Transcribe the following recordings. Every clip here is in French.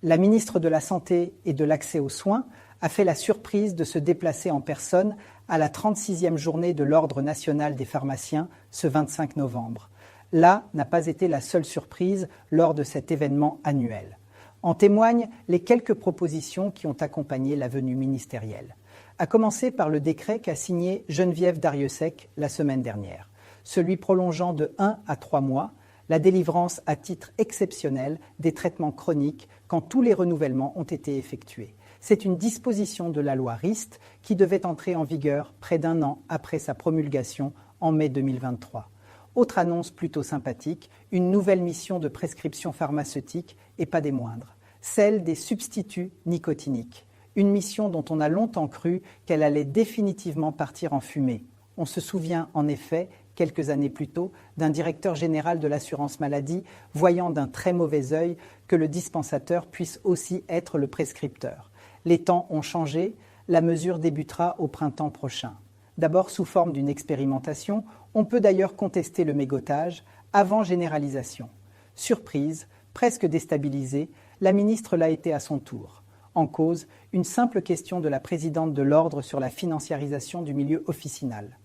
La ministre de la Santé et de l'Accès aux soins a fait la surprise de se déplacer en personne à la 36e journée de l'Ordre national des pharmaciens ce 25 novembre. Là n'a pas été la seule surprise lors de cet événement annuel. En témoignent les quelques propositions qui ont accompagné la venue ministérielle. À commencer par le décret qu'a signé Geneviève Darrieussecq la semaine dernière, celui prolongeant de 1 à 3 mois la délivrance à titre exceptionnel des traitements chroniques quand tous les renouvellements ont été effectués. C'est une disposition de la loi Rist qui devait entrer en vigueur près d'un an après sa promulgation en mai 2023. Autre annonce plutôt sympathique, une nouvelle mission de prescription pharmaceutique et pas des moindres, celle des substituts nicotiniques. Une mission dont on a longtemps cru qu'elle allait définitivement partir en fumée. On se souvient en effet, quelques années plus tôt, d'un directeur général de l'assurance maladie voyant d'un très mauvais œil que le dispensateur puisse aussi être le prescripteur. Les temps ont changé, la mesure débutera au printemps prochain. D'abord sous forme d'une expérimentation, on peut d'ailleurs contester le mégotage avant généralisation. Surprise, presque déstabilisée, la ministre l'a été à son tour. En cause, une simple question de la présidente de l'Ordre sur la financiarisation du milieu officinal.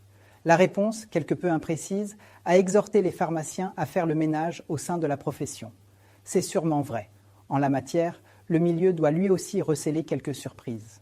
La réponse, quelque peu imprécise, a exhorté les pharmaciens à faire le ménage au sein de la profession. C'est sûrement vrai. En la matière, le milieu doit lui aussi recéler quelques surprises.